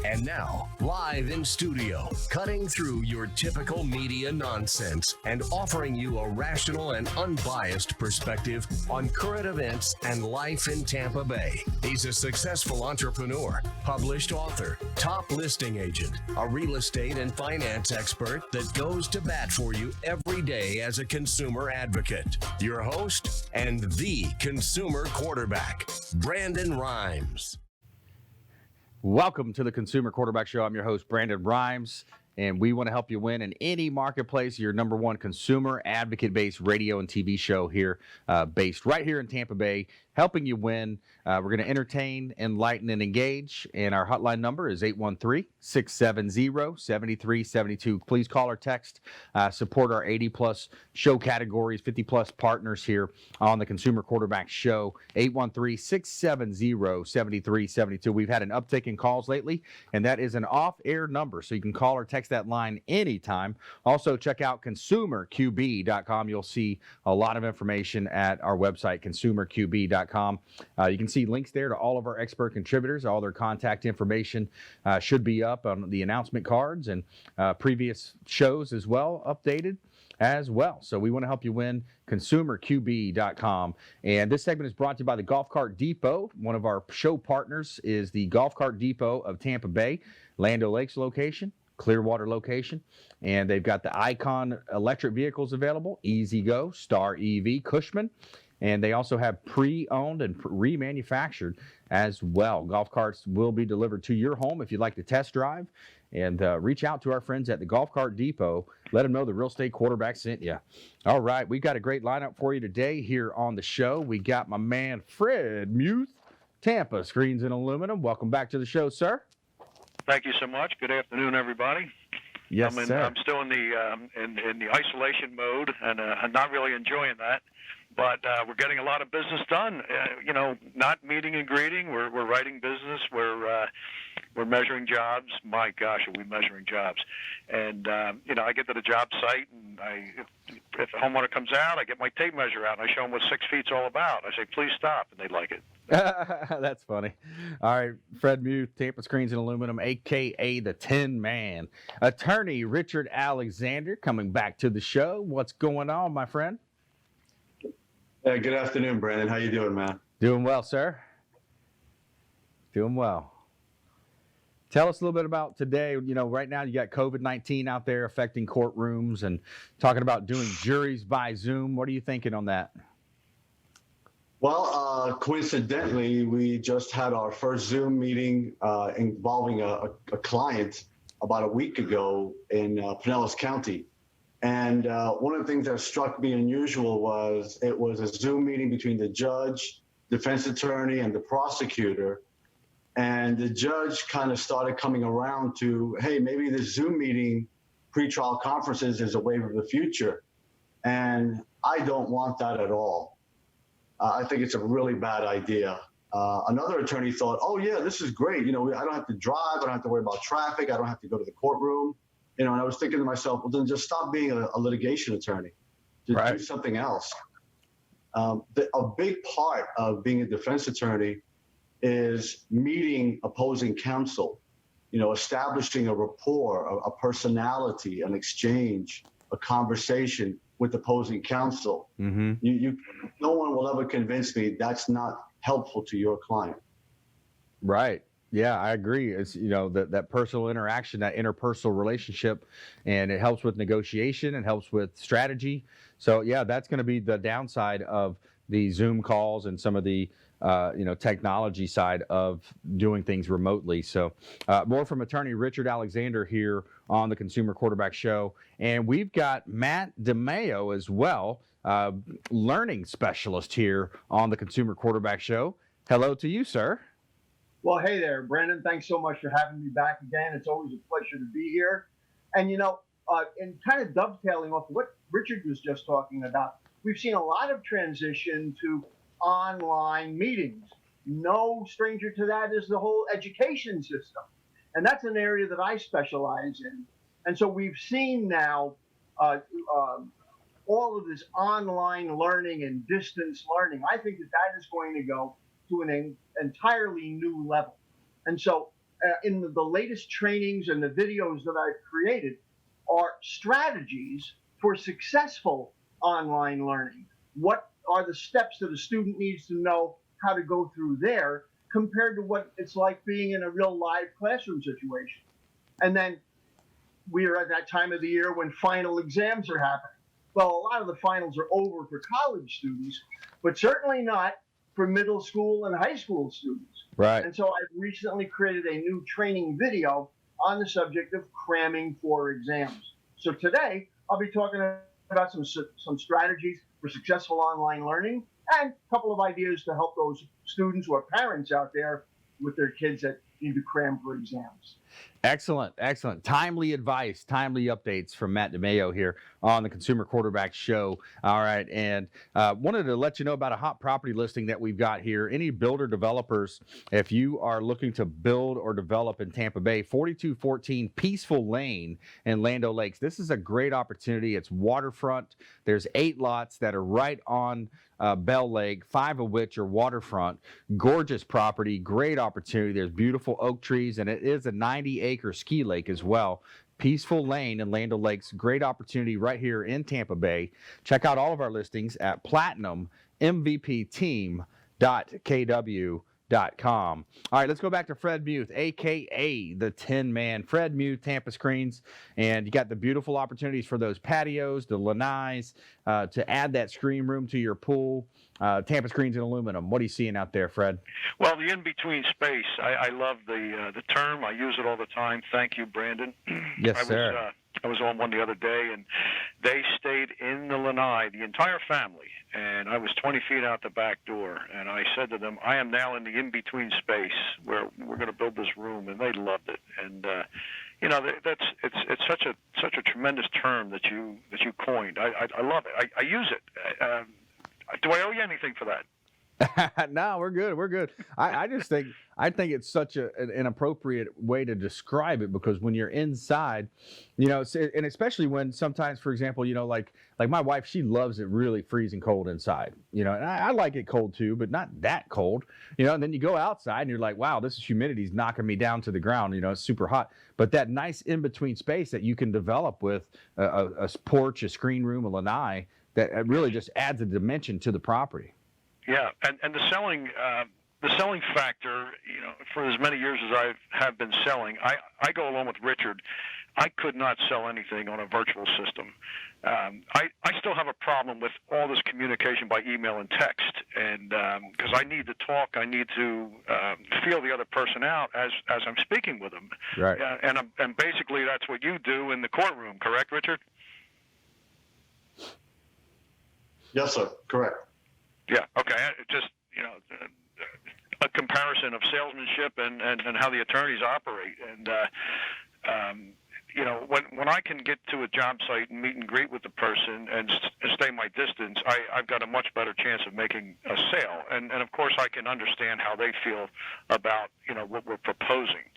And now, live in studio, cutting through your typical media nonsense and offering you a rational and unbiased perspective on current events and life in Tampa Bay. He's a successful entrepreneur, published author, top listing agent, a real estate and finance expert that goes to bat for you every day as a consumer advocate. Your host and the consumer quarterback, Brandon Rhymes. Welcome to the Consumer Quarterback Show. I'm your host, Brandon Rhymes, and we want to help you win in any marketplace. Your number one consumer advocate-based radio and TV show here, based right here in Tampa Bay, helping you win. We're going to entertain, enlighten, and engage, and our hotline number is 813-670-7372. Please call or text. Support our 80-plus show categories, 50-plus partners here on the Consumer Quarterback Show, 813-670-7372. We've had an uptick in calls lately, and that is an off-air number, so you can call or text that line anytime. Also, check out consumerqb.com. You'll see a lot of information at our website, consumerqb.com. You can see links there to all of our expert contributors. All their contact information should be up on the announcement cards, and previous shows as well, updated as well. So we want to help you win, consumerqb.com. And this segment is brought to you by the Golf Cart Depot. One of our show partners is the Golf Cart Depot of Tampa Bay, Land O'Lakes location, Clearwater location, and they've got the Icon electric vehicles available, Easy Go, Star EV, Cushman, and they also have pre-owned and remanufactured as well. Golf carts will be delivered to your home if you'd like to test drive, and reach out to our friends at the Golf Cart Depot. Let them know the Real Estate Quarterback sent you. All right, we've got a great lineup for you today here on the show. We got my man Fred Muth, Tampa Screens and Aluminum. Welcome back to the show, sir. Thank you so much. Good afternoon, everybody. Yes, sir. I'm still in the isolation mode, and I'm not really enjoying that. But we're getting a lot of business done. Not meeting and greeting. We're writing business. We're measuring jobs. My gosh, are we measuring jobs? And I get to the job site, and if a homeowner comes out, I get my tape measure out, and I show them what 6 feet's all about. I say, please stop, and they like it. That's funny. All right, Fred Muth, Tampa Screens and Aluminum, a.k.a. the Tin Man. Attorney Richard Alexander coming back to the show. What's going on, my friend? Hey, good afternoon, Brandon. How you doing, man? Doing well, sir. Doing well. Tell us a little bit about today. Right now you got COVID-19 out there affecting courtrooms and talking about doing juries by Zoom. What are you thinking on that? Well, coincidentally, we just had our first Zoom meeting involving a client about a week ago in Pinellas County. And one of the things that struck me unusual was it was a Zoom meeting between the judge, defense attorney, and the prosecutor. And the judge kind of started coming around to, hey, maybe this Zoom meeting, pretrial conferences is a wave of the future. And I don't want that at all. I think it's a really bad idea. Another attorney thought, oh, yeah, this is great. I don't have to drive. I don't have to worry about traffic. I don't have to go to the courtroom. And I was thinking to myself, well, then just stop being a litigation attorney. Just do something else. A big part of being a defense attorney is meeting opposing counsel, establishing a rapport, a personality, an exchange, a conversation with opposing counsel. Mm-hmm. No one will ever convince me that's not helpful to your client. Right. Yeah, I agree. It's, that personal interaction, that interpersonal relationship, and it helps with negotiation and helps with strategy. So, yeah, that's going to be the downside of the Zoom calls and some of the, technology side of doing things remotely. So more from attorney Richard Alexander here on the Consumer Quarterback Show. And we've got Matt DiMaio as well, learning specialist here on the Consumer Quarterback Show. Hello to you, sir. Well, hey there, Brandon. Thanks so much for having me back again. It's always a pleasure to be here. And, and kind of dovetailing off of what Richard was just talking about, we've seen a lot of transition to online meetings. No stranger to that is the whole education system. And that's an area that I specialize in. And so we've seen now all of this online learning and distance learning. I think that is going to go to an entirely new level. And so in the latest trainings and the videos that I've created are strategies for successful online learning. What are the steps that a student needs to know how to go through there compared to what it's like being in a real live classroom situation? And then we are at that time of the year when final exams are happening. Well, a lot of the finals are over for college students, but certainly not for middle school and high school students. Right. And so I've recently created a new training video on the subject of cramming for exams. So today I'll be talking about some strategies for successful online learning and a couple of ideas to help those students or parents out there with their kids that need to cram for exams. Excellent, excellent. Timely advice, timely updates from Matt DiMaio here on the Consumer Quarterback Show. All right, and wanted to let you know about a hot property listing that we've got here. Any builder developers, if you are looking to build or develop in Tampa Bay, 4214 Peaceful Lane in Land O'Lakes. This is a great opportunity. It's waterfront. There's 8 lots that are right on Bell Lake, 5 of which are waterfront. Gorgeous property, great opportunity. There's beautiful oak trees, and it is a 90-acre ski lake as well. Peaceful Lane in Land O'Lakes, great opportunity right here in Tampa Bay. Check out all of our listings at platinummvpteam.kw.com. All right, let's go back to Fred Muth, a.k.a. the Tin Man. Fred Muth, Tampa Screens, and you got the beautiful opportunities for those patios, the lanais, to add that screen room to your pool. Tampa Screens and Aluminum. What are you seeing out there, Fred? Well, the in-between space, I love the term. I use it all the time. Thank you, Brandon. Yes, sir. I was on one the other day, and they stayed in the lanai, the entire family, and I was 20 feet out the back door, and I said to them, I am now in the in-between space where we're going to build this room, and they loved it. And you know, it's such a tremendous term that you coined. I love it. I use it. Do I owe you anything for that? No, we're good. We're good. I just think it's such an appropriate way to describe it, because when you're inside, you know, and especially when sometimes, for example, you know, like my wife, she loves it really freezing cold inside, you know, and I like it cold too, but not that cold, you know, and then you go outside and you're like, wow, this humidity's knocking me down to the ground, you know, it's super hot. But that nice in-between space that you can develop with a porch, a screen room, a lanai, that really just adds a dimension to the property. Yeah, and the selling factor, you know, for as many years as I have been selling, I go along with Richard. I could not sell anything on a virtual system. I still have a problem with all this communication by email and text, and because I need to talk, I need to feel the other person out as I'm speaking with them. Right. And basically that's what you do in the courtroom, correct, Richard? Yes, sir. Correct. Yeah. Okay. It just, you know, a comparison of salesmanship and how the attorneys operate. And, you know, when I can get to a job site and meet and greet with the person and stay my distance, I've got a much better chance of making a sale. And of course, I can understand how they feel about, you know, what we're proposing.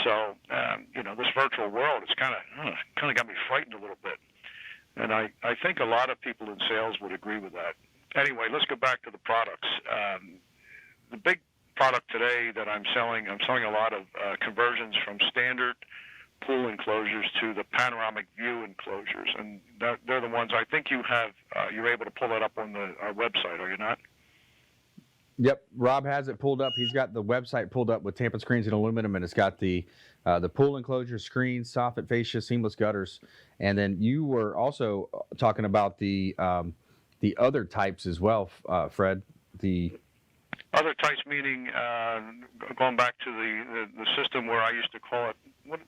So, you know, this virtual world, it's kind of got me frightened a little bit. And I think a lot of people in sales would agree with that. Anyway, let's go back to the products. The big product today that I'm selling a lot of conversions from standard pool enclosures to the panoramic view enclosures, and they're the ones I think you have. You're able to pull that up on our website, are you not? Yep, Rob has it pulled up. He's got the website pulled up with Tampa Screens and Aluminum, and it's got the pool enclosure, screens, soffit fascia, seamless gutters, and then you were also talking about the other types as well, Fred. The other types meaning going back to the system where I used to call it. What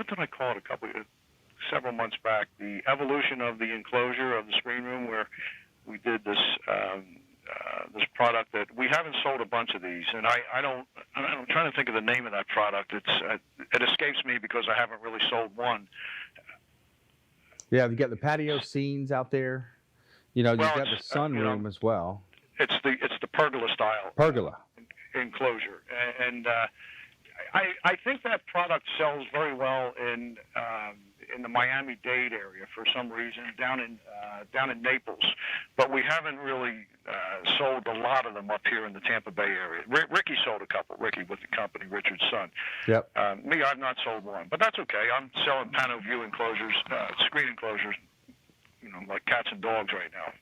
did I call it several months back? The evolution of the enclosure of the screen room, where we did this this product that we haven't sold a bunch of these, and I'm trying to think of the name of that product. It escapes me because I haven't really sold one. Yeah, you got the patio scenes out there. You know, you've got the sunroom as well. It's the pergola style. Pergola enclosure, and I think that product sells very well in in the Miami-Dade area for some reason, down in Naples, but we haven't really sold a lot of them up here in the Tampa Bay area. Ricky sold a couple. Ricky with the company, Richard's son. Yep. Me, I've not sold one, but that's okay. I'm selling pano view enclosures, screen enclosures, like cats and dogs right now.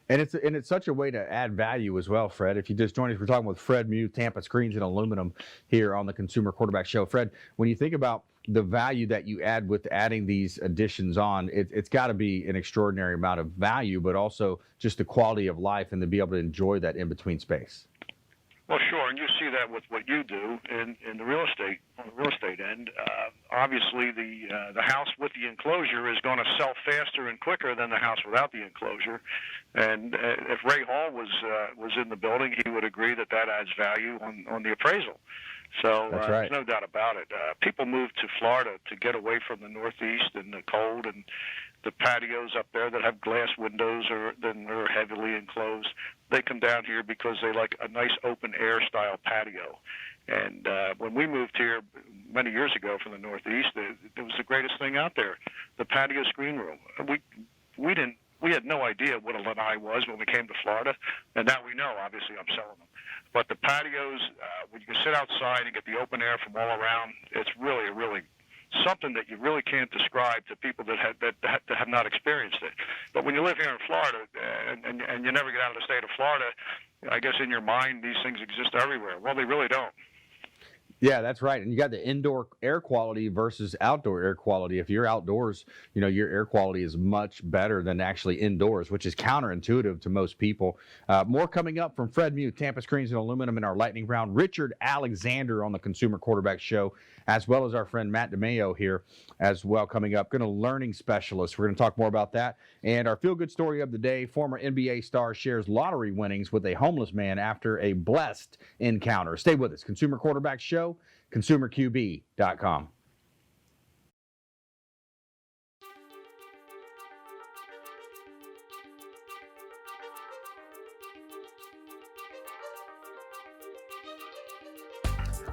And it's such a way to add value as well, Fred. If you just joined us, we're talking with Fred Muth, Tampa Screens and Aluminum here on the Consumer Quarterback Show. Fred, when you think about the value that you add with adding these additions on, it's got to be an extraordinary amount of value, but also just the quality of life and to be able to enjoy that in-between space. Well, sure, and you see that with what you do in the real estate, on the real estate end. Obviously, the house with the enclosure is going to sell faster and quicker than the house without the enclosure. And if Ray Hall was in the building, he would agree that adds value on the appraisal. So That's right. There's no doubt about it. People move to Florida to get away from the Northeast and the cold and the patios up there that have glass windows or then are heavily enclosed. They come down here because they like a nice open air style patio. And when we moved here many years ago from the Northeast, it was the greatest thing out there, the patio screen room. We had no idea what a lanai was when we came to Florida, and now we know. Obviously, I'm selling them. But the patios, when you can sit outside and get the open air from all around, it's really something that you really can't describe to people that have not experienced it. But when you live here in Florida and you never get out of the state of Florida, I guess in your mind these things exist everywhere. Well, they really don't. Yeah, that's right. And you got the indoor air quality versus outdoor air quality. If you're outdoors, your air quality is much better than actually indoors, which is counterintuitive to most people. More coming up from Fred Muth, Tampa Screens and Aluminum in our lightning round. Richard Alexander on the Consumer Quarterback Show, as well as our friend Matt DiMaio here as well coming up. Going to learning specialist. We're going to talk more about that. And our feel-good story of the day, former NBA star shares lottery winnings with a homeless man after a blessed encounter. Stay with us. Consumer Quarterback Show, ConsumerQB.com.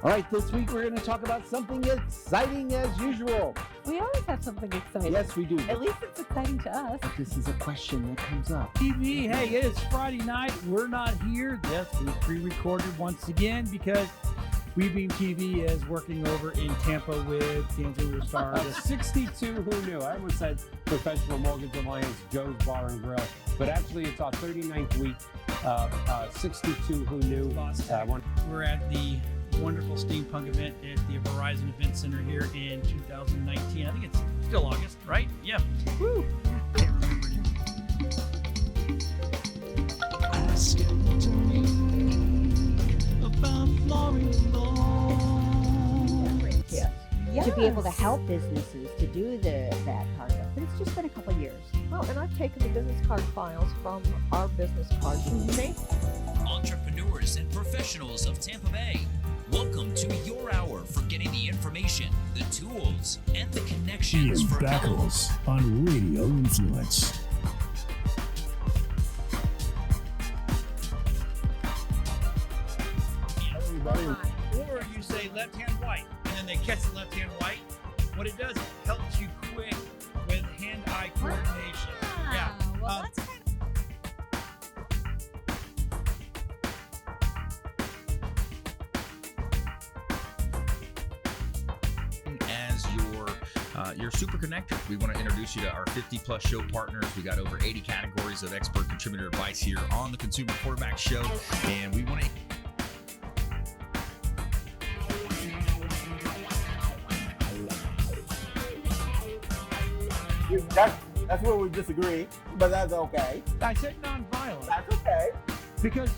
All right, this week we're going to talk about something exciting as usual. We always have something exciting. Yes, we do. At least it's exciting to us. But this is a question that comes up. TV, hey, it is Friday night. We're not here. Yes, we pre-recorded once again because WeBeam TV is working over in Tampa with Kansas Star. 62 Who Knew. I almost said Professional Mortgage Alliance, Joe's Bar and Grill. But actually, it's our 39th week. 62 Who Knew. We're at the wonderful steampunk event at the Verizon Event Center here in 2019. I think it's still August, right? Yeah. Woo! Can't remember anymore. Ask it to me about Yes. To be able to help businesses to do that part of it. But it's just been a couple of years. Well, and I've taken the business card files from our business cards and made entrepreneurs and professionals of Tampa Bay. Welcome to your hour for getting the information, the tools, and the connections Ian for Beckles on Radio Influence. Or you say left hand white, and then they catch the left hand white. What it does, it helps you quick with hand-eye coordination. Yeah. Well, that's kind as your super connector. We want to introduce you to our 50+ show partners. We got over 80 categories of expert contributor advice here on the Consumer Quarterback Show, and we want to That's where we disagree, but that's okay. I said nonviolent. That's okay. Because,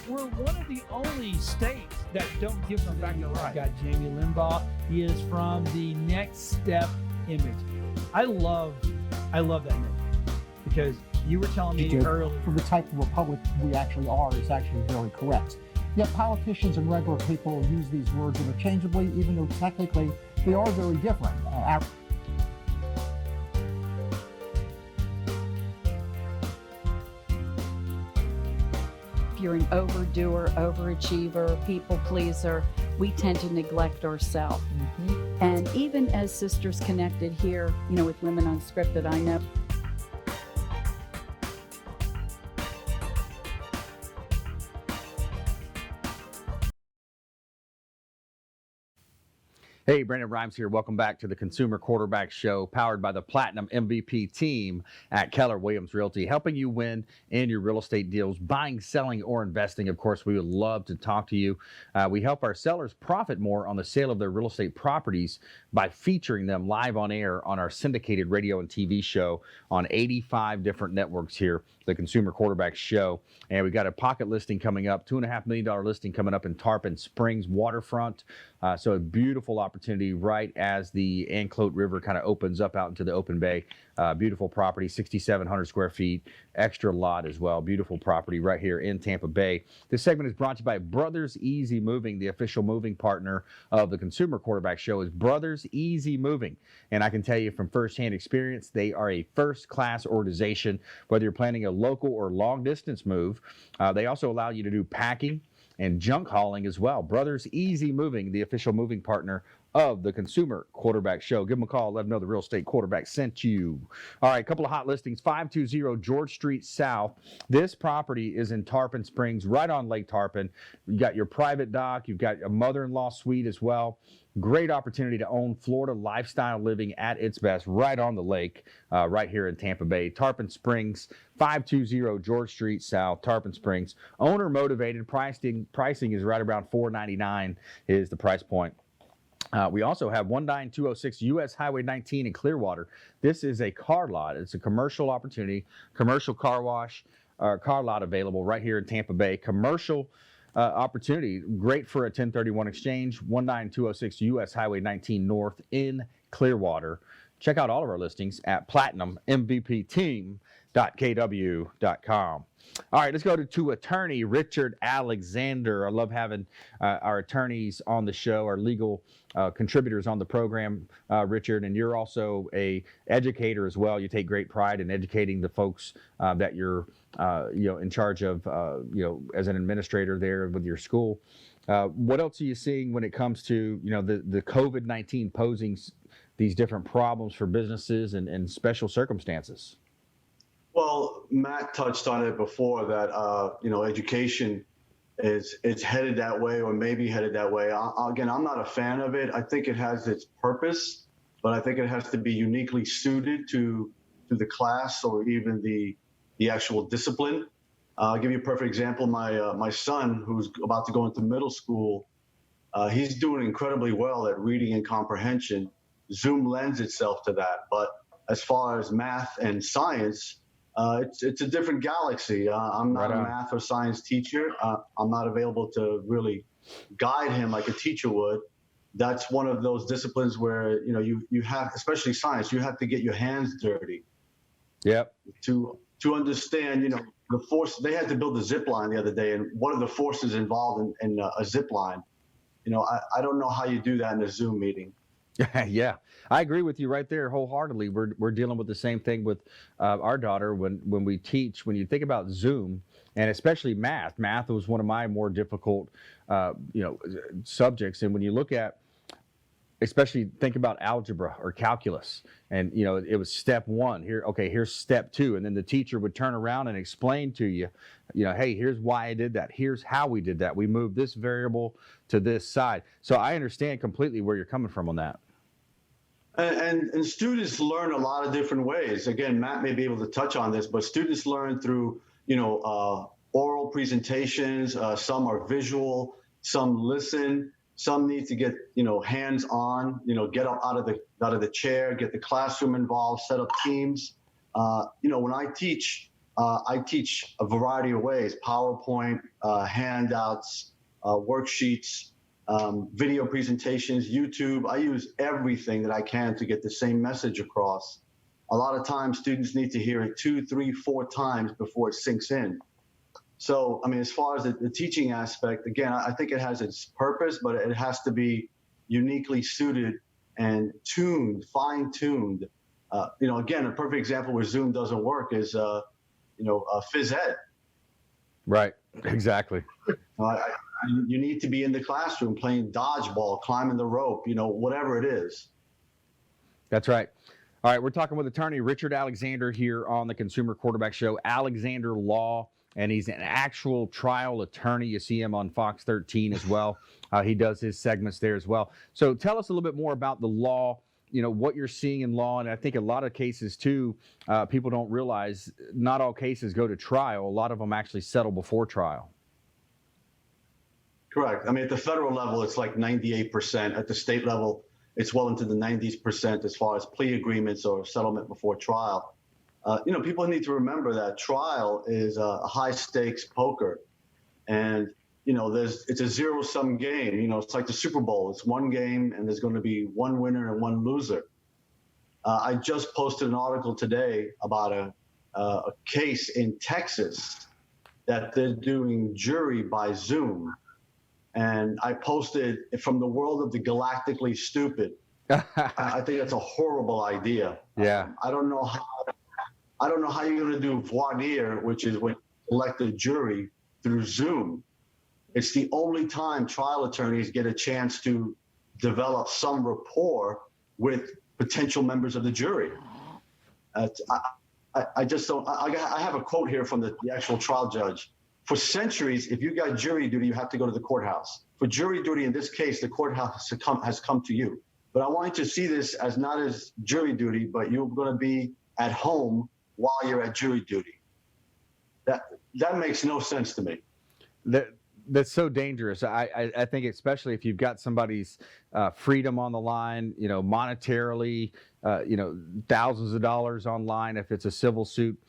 we're one of the only states that don't give them back the right. Got Jamie Limbaugh. He is from the Next Step image. I love that image because you were telling me earlier. For the type of republic we actually are is actually very correct. Yet politicians and regular people use these words interchangeably, even though technically they are very different. If you're an overdoer, overachiever, people pleaser, we tend to neglect ourselves. Mm-hmm. And even as Sisters Connected here, with Women Unscripted, I know Hey, Brandon Rhymes here. Welcome back to the Consumer Quarterback Show, powered by the Platinum MVP team at Keller Williams Realty, helping you win in your real estate deals, buying, selling, or investing. Of course, we would love to talk to you. We help our sellers profit more on the sale of their real estate properties by featuring them live on air on our syndicated radio and TV show on 85 different networks here, the Consumer Quarterback Show. And we got a pocket listing coming up, $2.5 million listing coming up in Tarpon Springs waterfront. So a beautiful opportunity right as the Anclote River kind of opens up out into the open bay. Beautiful property, 6,700 square feet, extra lot as well. Beautiful property right here in Tampa Bay. This segment is brought to you by Brothers Easy Moving. The official moving partner of the Consumer Quarterback Show is Brothers Easy Moving. And I can tell you from firsthand experience, they are a first-class organization. Whether you're planning a local or long-distance move, they also allow you to do packing and junk hauling as well. Brothers Easy Moving, the official moving partner of the Consumer Quarterback Show. Give them a call. Let them know the real estate quarterback sent you. All right, a couple of hot listings. 520 George Street South. This property is in Tarpon Springs, right on Lake Tarpon. You got your private dock. You've got a mother-in-law suite as well. Great opportunity to own Florida lifestyle living at its best, right on the lake, right here in Tampa Bay. Tarpon Springs, 520 George Street South, Tarpon Springs. Owner motivated. Pricing is right around $499 is the price point. We also have 19206 US Highway 19 in Clearwater. This is a car lot. It's a commercial opportunity, commercial car wash, car lot available right here in Tampa Bay. Commercial opportunity, great for a 1031 exchange. 19206 US Highway 19 North in Clearwater. Check out all of our listings at platinummvpteam.kw.com. All right, let's go to attorney Richard Alexander. I love having our attorneys on the show, our legal contributors on the program, Richard, and you're also a educator as well. You take great pride in educating the folks that you're in charge of, as an administrator there with your school. What else are you seeing when it comes to the COVID-19 posing these different problems for businesses and special circumstances? Well, Matt touched on it before that, education is headed that way or maybe headed that way. Again, I'm not a fan of it. I think it has its purpose, but I think it has to be uniquely suited to the class or even the actual discipline. I'll give you a perfect example. My son, who's about to go into middle school, he's doing incredibly well at reading and comprehension. Zoom lends itself to that. But as far as math and science, it's a different galaxy. I'm not a math or science teacher. I'm not available to really guide him like a teacher would. That's one of those disciplines where, you have, especially science, you have to get your hands dirty. Yep. To understand, the force. They had to build a zip line the other day, and what are the forces involved in a zip line? I don't know how you do that in a Zoom meeting. Yeah, I agree with you right there wholeheartedly. We're dealing with the same thing with our daughter when we teach. When you think about Zoom, and especially math was one of my more difficult subjects. And when you look at, especially think about algebra or calculus, and it was step one. Here's step two, and then the teacher would turn around and explain to you, hey, here's why I did that. Here's how we did that. We moved this variable to this side. So I understand completely where you're coming from on that. And students learn a lot of different ways. Again, Matt may be able to touch on this, but students learn through, oral presentations. Some are visual, some listen, some need to get, hands-on, get up out of the chair, get the classroom involved, set up teams. When I teach a variety of ways: PowerPoint, handouts, worksheets, video presentations, YouTube. I use everything that I can to get the same message across. A lot of times students need to hear it 2, 3, 4 times before it sinks in. So, as far as the teaching aspect, again, I think it has its purpose, but it has to be uniquely suited and tuned, fine-tuned. Again, a perfect example where Zoom doesn't work is, phys ed. Right, exactly. You need to be in the classroom playing dodgeball, climbing the rope, whatever it is. That's right. All right, we're talking with attorney Richard Alexander here on the Consumer Quarterback Show, Alexander Law, and he's an actual trial attorney. You see him on Fox 13 as well. He does his segments there as well. So tell us a little bit more about the law, what you're seeing in law. And I think a lot of cases, too, people don't realize not all cases go to trial. A lot of them actually settle before trial. Correct. I mean, at the federal level, it's like 98%. At the state level, it's well into the 90% as far as plea agreements or settlement before trial. People need to remember that trial is a high stakes poker, and it's a zero-sum game. It's like the Super Bowl. It's one game, and there's going to be one winner and one loser. I just posted an article today about a case in Texas that they're doing jury by Zoom. And I posted from the world of the galactically stupid. I think that's a horrible idea. Yeah. I don't know how you're going to do voir dire, which is when you elect a jury through Zoom. It's the only time trial attorneys get a chance to develop some rapport with potential members of the jury. I just don't. I have a quote here from the actual trial judge. For centuries, if you got jury duty, you have to go to the courthouse. For jury duty, in this case, the courthouse has come to you. But I want you to see this as not as jury duty, but you're going to be at home while you're at jury duty. That makes no sense to me. That's so dangerous. I think especially if you've got somebody's freedom on the line, monetarily, thousands of dollars online if it's a civil suit.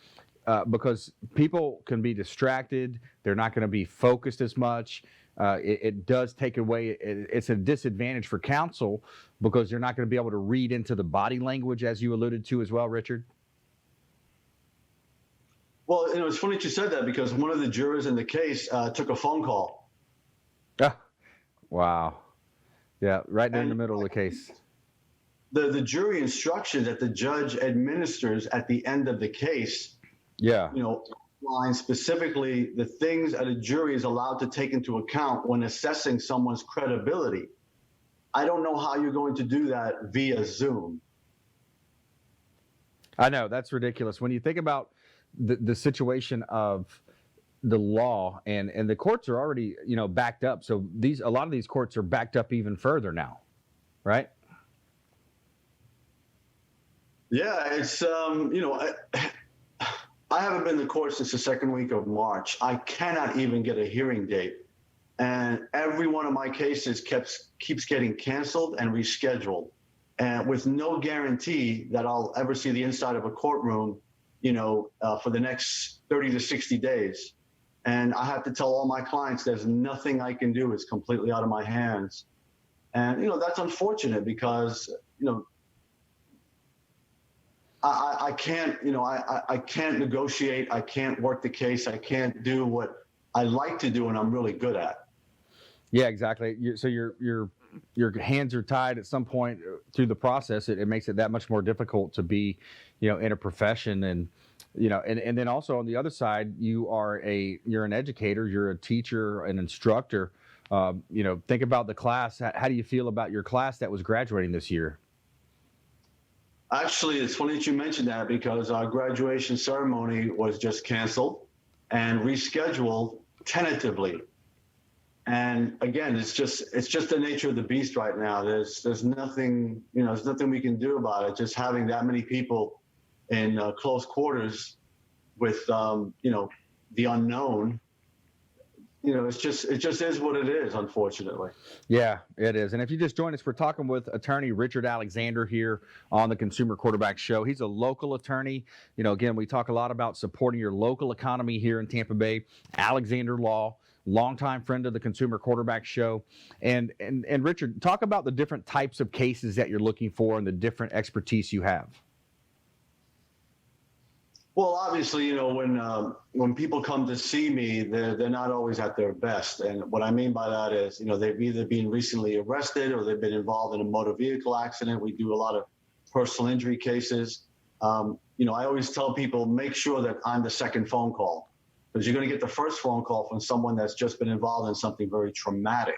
Because people can be distracted. They're not going to be focused as much. It does take away, it's a disadvantage for counsel because they're not going to be able to read into the body language, as you alluded to as well, Richard. Well, it's funny that you said that because one of the jurors in the case took a phone call. Wow. Yeah, right there in the middle of the case. The jury instruction that the judge administers at the end of the case, line specifically the things that a jury is allowed to take into account when assessing someone's credibility. I don't know how you're going to do that via Zoom. I know, that's ridiculous. When you think about the situation of the law and the courts are already, backed up. So a lot of these courts are backed up even further now, right? Yeah, it's, I haven't been to court since the second week of March. I cannot even get a hearing date. And every one of my cases keeps getting canceled and rescheduled, and with no guarantee that I'll ever see the inside of a courtroom, for the next 30 to 60 days. And I have to tell all my clients there's nothing I can do. It's completely out of my hands. And, that's unfortunate because, I can't, I can't negotiate. I can't work the case. I can't do what I like to do and I'm really good at. Yeah, exactly. So your hands are tied at some point through the process. It makes it that much more difficult to be, in a profession. And, and then also on the other side, you're an educator, you're a teacher, an instructor. Think about the class. How do you feel about your class that was graduating this year? Actually, it's funny that you mentioned that because our graduation ceremony was just canceled and rescheduled tentatively. And again, it's just the nature of the beast right now. There's nothing, there's nothing we can do about it. Just having that many people in close quarters with, the unknown. It just is what it is, unfortunately. Yeah, it is. And if you just joined us, we're talking with attorney Richard Alexander here on the Consumer Quarterback Show. He's a local attorney. Again, we talk a lot about supporting your local economy here in Tampa Bay. Alexander Law, longtime friend of the Consumer Quarterback Show. And Richard, talk about the different types of cases that you're looking for and the different expertise you have. Well, obviously, when people come to see me, they're not always at their best. And what I mean by that is, they've either been recently arrested or they've been involved in a motor vehicle accident. We do a lot of personal injury cases. I always tell people, make sure that I'm the second phone call. because you're going to get the first phone call from someone that's just been involved in something very traumatic.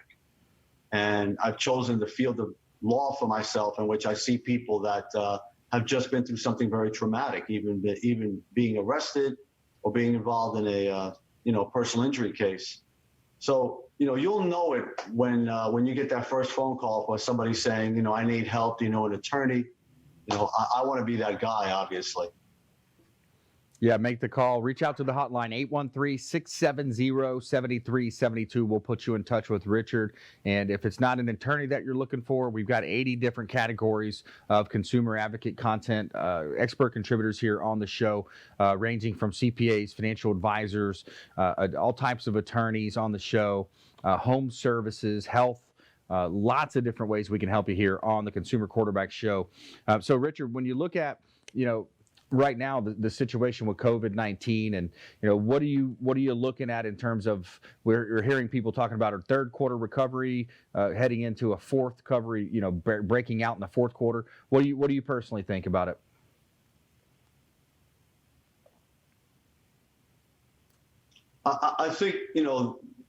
And I've chosen the field of law for myself, in which I see people that have just been through something very traumatic, even being arrested or being involved in a personal injury case. So you'll know it when you get that first phone call for somebody saying, I need help. Do you know an attorney? I want to be that guy, obviously. Yeah, make the call. Reach out to the hotline, 813-670-7372. We'll put you in touch with Richard. And if it's not an attorney that you're looking for, we've got 80 different categories of consumer advocate content, expert contributors here on the show, ranging from CPAs, financial advisors, all types of attorneys on the show, home services, health, lots of different ways we can help you here on the Consumer Quarterback Show. So, Richard, when you look at, right now the situation with COVID-19, and what are you looking at in terms of, we're hearing people talking about a third quarter recovery, heading into a fourth recovery, breaking out in the fourth quarter. What do you personally think about it? I think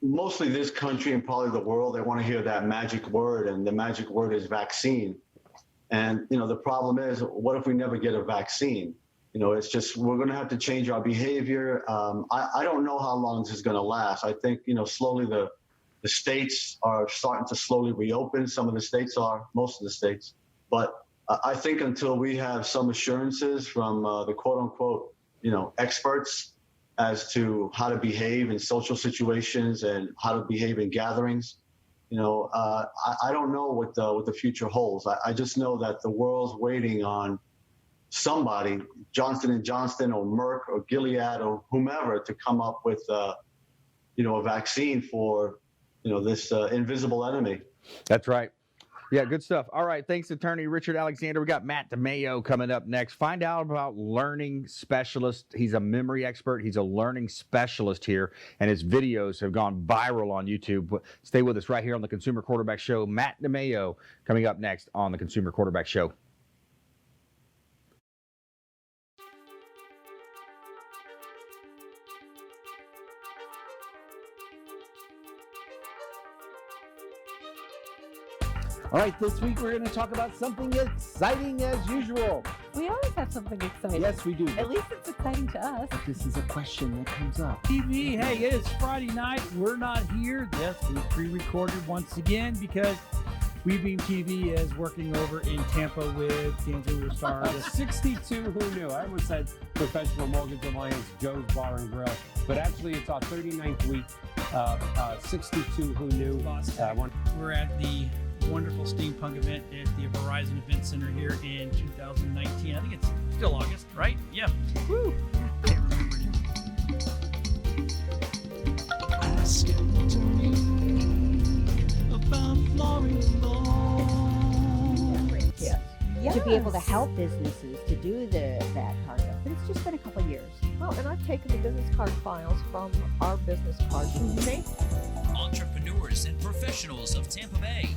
mostly this country and probably the world, they want to hear that magic word, and the magic word is vaccine. And the problem is, what if we never get a vaccine? It's just, we're going to have to change our behavior. I don't know how long this is going to last. I think, slowly the states are starting to slowly reopen. Some of the states are, most of the states. But I think until we have some assurances from the quote unquote, experts as to how to behave in social situations and how to behave in gatherings, I don't know what the future holds. I just know that the world's waiting on somebody, Johnson & Johnson or Merck or Gilead or whomever, to come up with, a vaccine for, this invisible enemy. That's right. Yeah, good stuff. All right, thanks, Attorney Richard Alexander. We got Matt DiMaio coming up next. Find out about learning specialist. He's a memory expert. He's a learning specialist here, and his videos have gone viral on YouTube. Stay with us right here on the Consumer Quarterback Show. Matt DiMaio coming up next on the Consumer Quarterback Show. All right, this week we're going to talk about something exciting as usual. We always have something exciting. Yes, we do. At least it's exciting to us. But this is a question that comes up. TV, hey, it is Friday night. We're not here. Yes, we pre-recorded once again because WeBeam TV is working over in Tampa with Kansas Star. 62 Who Knew. I almost said Professional Mortgage Alliance, Joe's Bar and Grill. But actually, it's our 39th week. 62 Who Knew. We're at the wonderful steampunk event at the Verizon Event Center here in 2019. I think it's still August, right? Yeah. Woo! Can't remember anymore. Ask Anthony about Yes. To be able to help businesses to do that part of it. But it's just been a couple of years. Well, and I've taken the business card files from our business cards and made Entrepreneurs and professionals of Tampa Bay,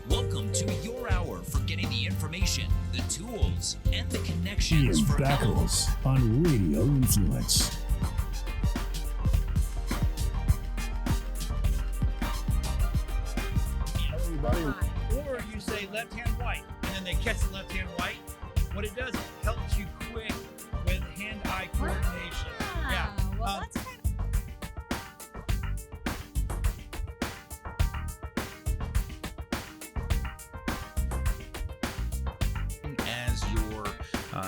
welcome to your hour for getting the information, the tools, and the connections Ian for Beckles on Radio Influence. Or you say left hand white, and then they catch the left hand white. What it does, it helps you quick with hand-eye coordination. Yeah. Well, that's kind As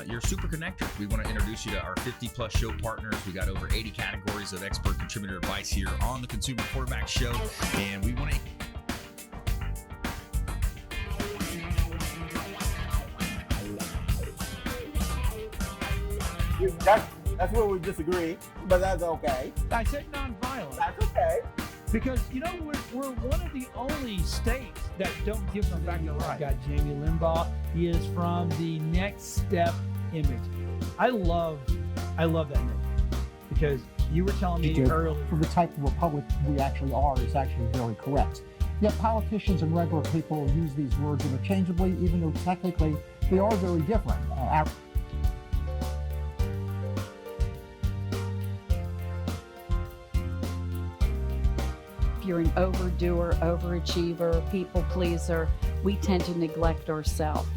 your super connector, we want to introduce you to our 50+ show partners. We got over 80 categories of expert contributor advice here on the Consumer Quarterback Show, and we want to. That's where we disagree, but that's okay. I said nonviolent. That's okay. Because, we're one of the only states that don't give them back the right. Got Jamie Limbaugh. He is from the Next Step image. I love that image because you were telling me earlier. For the type of republic we actually are is actually very correct. Yet politicians and regular people use these words interchangeably, even though technically they are very different. you're an overdoer, overachiever, people pleaser, we tend to neglect ourselves.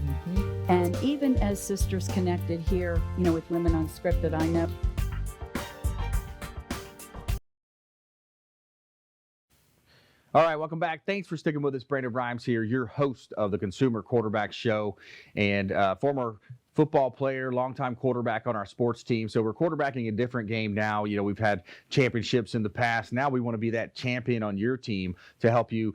And even as Sisters Connected here, with Women Unscripted, I know. All right, welcome back. Thanks for sticking with us. Brandon Rhymes here, your host of the Consumer Quarterback Show and former football player, longtime quarterback on our sports team. So we're quarterbacking a different game now. We've had championships in the past. Now we want to be that champion on your team to help you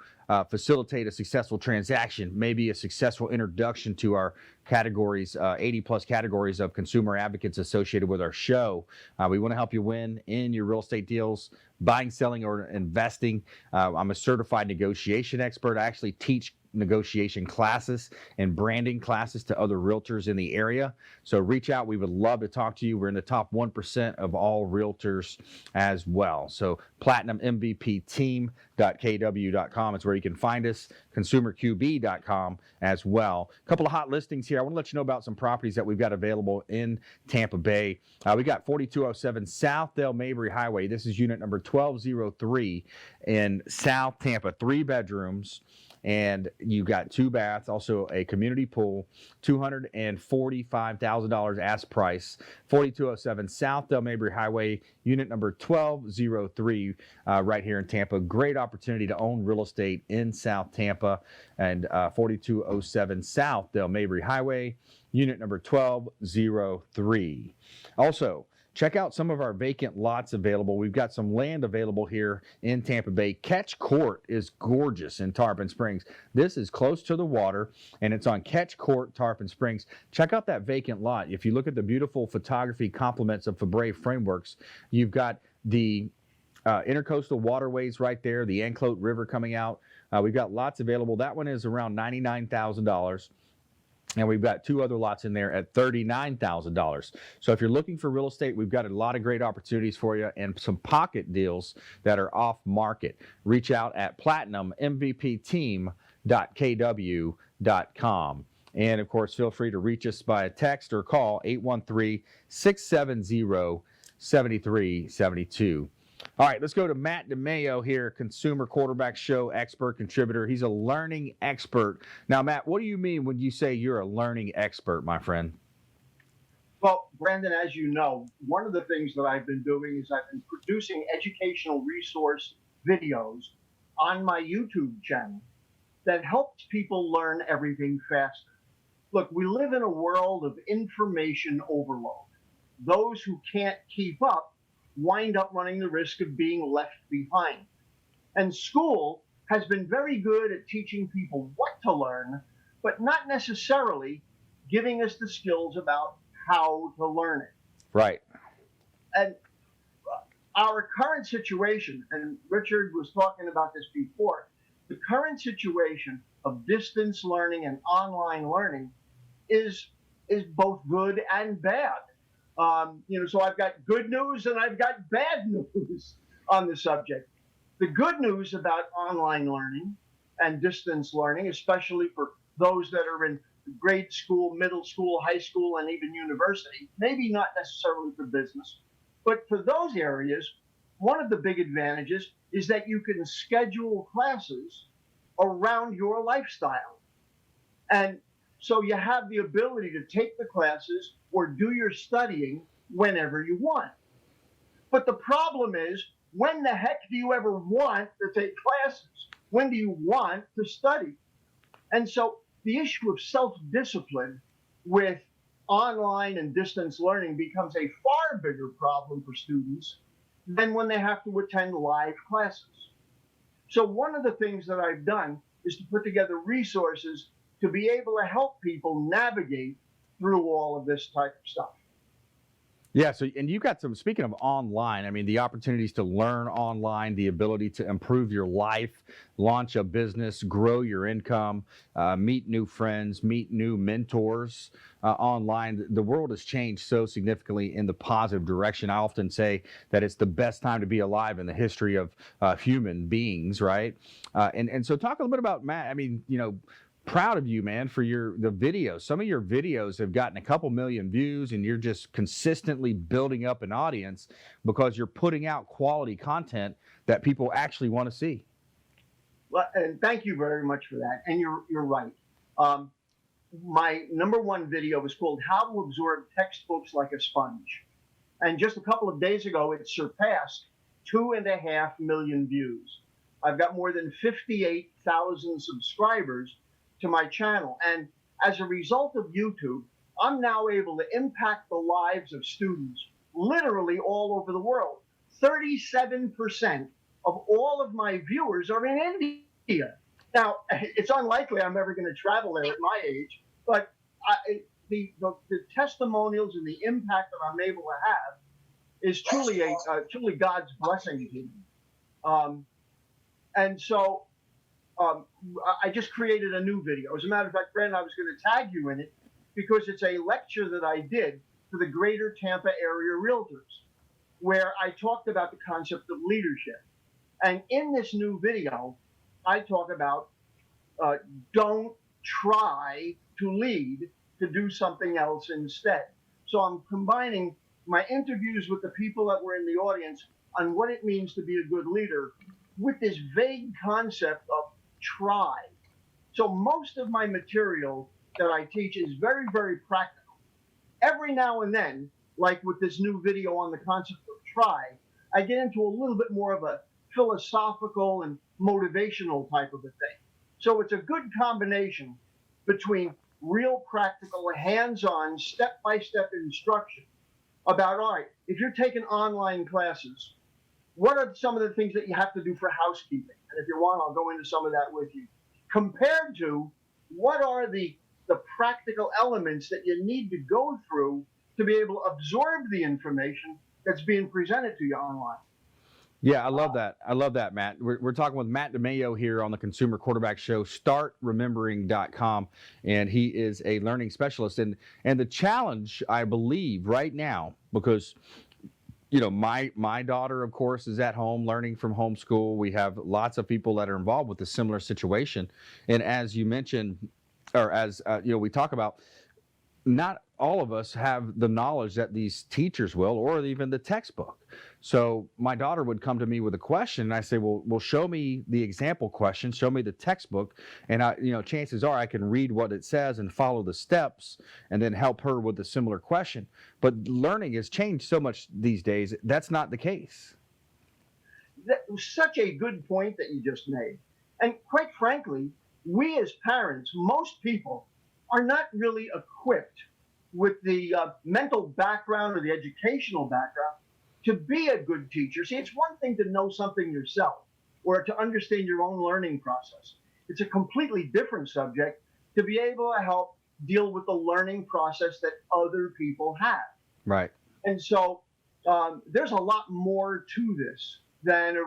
facilitate a successful transaction, maybe a successful introduction to our categories, 80 plus categories of consumer advocates associated with our show. We want to help you win in your real estate deals, buying, selling, or investing. I'm a certified negotiation expert. I actually teach negotiation classes and branding classes to other realtors in the area. So reach out. We would love to talk to you. We're in the top 1% of all realtors as well. So platinummvpteam.kw.com is where you can find us. consumerqb.com as well. A couple of hot listings here. I want to let you know about some properties that we've got available in Tampa Bay. We got 4207 South Del Mabry Highway. This is unit number 1203 in South Tampa. 3 bedrooms. And you got 2 baths, also a community pool, $245,000 ask price, 4207 South Del Mabry Highway, unit number 1203, right here in Tampa. Great opportunity to own real estate in South Tampa, and 4207 South Del Mabry Highway, unit number 1203. Also, check out some of our vacant lots available. We've got some land available here in Tampa Bay. Ketch Court is gorgeous in Tarpon Springs. This is close to the water, and it's on Ketch Court, Tarpon Springs. Check out that vacant lot. If you look at the beautiful photography compliments of Fabre Frameworks, you've got the intercoastal waterways right there, the Anclote River coming out. We've got lots available. That one is around $99,000. And we've got 2 other lots in there at $39,000. So if you're looking for real estate, we've got a lot of great opportunities for you and some pocket deals that are off market. Reach out at platinummvpteam.kw.com. And of course, feel free to reach us by a text or call 813-670-7372. All right, let's go to Matt DiMaio here, Consumer Quarterback Show expert contributor. He's a learning expert. Now, Matt, what do you mean when you say you're a learning expert, my friend? Well, Brandon, as you know, one of the things that I've been doing is I've been producing educational resource videos on my YouTube channel that helps people learn everything faster. Look, we live in a world of information overload. Those who can't keep up wind up running the risk of being left behind. And school has been very good at teaching people what to learn, but not necessarily giving us the skills about how to learn it. Right. And our current situation, and Richard was talking about this before, the current situation of distance learning and online learning is both good and bad. So I've got good news and I've got bad news on the subject. The good news about online learning and distance learning, especially for those that are in grade school, middle school, high school, and even university, maybe not necessarily for business, but for those areas, one of the big advantages is that you can schedule classes around your lifestyle. And so you have the ability to take the classes or do your studying whenever you want. But the problem is, when the heck do you ever want to take classes? When do you want to study? And so the issue of self-discipline with online and distance learning becomes a far bigger problem for students than when they have to attend live classes. So one of the things that I've done is to put together resources to be able to help people navigate through all of this type of stuff. Yeah, so, and you've got some, speaking of online, I mean, the opportunities to learn online, the ability to improve your life, launch a business, grow your income, meet new friends, meet new mentors online. The world has changed so significantly in the positive direction. I often say that it's the best time to be alive in the history of human beings, right? And so talk a little bit about, Matt, I mean, proud of you, man, for the videos. Some of your videos have gotten a couple million views, and you're just consistently building up an audience because you're putting out quality content that people actually want to see. Well, and thank you very much for that. And you're right. My number one video was called "How to Absorb Textbooks Like a Sponge," and just a couple of days ago, it surpassed 2.5 million views. I've got more than 58,000 subscribers to my channel, and as a result of YouTube, I'm now able to impact the lives of students literally all over the world. 37% of all of my viewers are in India. Now, it's unlikely I'm ever going to travel there at my age, but the testimonials and the impact that I'm able to have is truly truly God's blessing to me. And so I just created a new video. As a matter of fact, Brandon, I was going to tag you in it because it's a lecture that I did for the greater Tampa area realtors, where I talked about the concept of leadership. And in this new video, I talk about don't try to lead, to do something else instead. So I'm combining my interviews with the people that were in the audience on what it means to be a good leader with this vague concept of try. So most of my material that I teach is very, very practical. Every now and then, like with this new video on the concept of try, I get into a little bit more of a philosophical and motivational type of a thing. So it's a good combination between real practical, hands-on, step-by-step instruction about, all right, if you're taking online classes, what are some of the things that you have to do for housekeeping? And if you want, I'll go into some of that with you. Compared to what are the practical elements that you need to go through to be able to absorb the information that's being presented to you online. Yeah, I love that. I love that, Matt. We're talking with Matt DiMaio here on the Consumer Quarterback Show, startremembering.com, and he is a learning specialist. And the challenge, I believe, right now, because my daughter, of course, is at home learning from homeschool. We have lots of people that are involved with a similar situation. And as you mentioned, or as we talk about, not all of us have the knowledge that these teachers will, or even the textbook. So my daughter would come to me with a question, and I say, well, show me the example question, show me the textbook, and chances are I can read what it says and follow the steps, and then help her with a similar question. But learning has changed so much these days. That's not the case. That was such a good point that you just made. And quite frankly, we as parents, most people, are not really equipped with the mental background or the educational background to be a good teacher. See, it's one thing to know something yourself or to understand your own learning process. It's a completely different subject to be able to help deal with the learning process that other people have. Right. And so there's a lot more to this than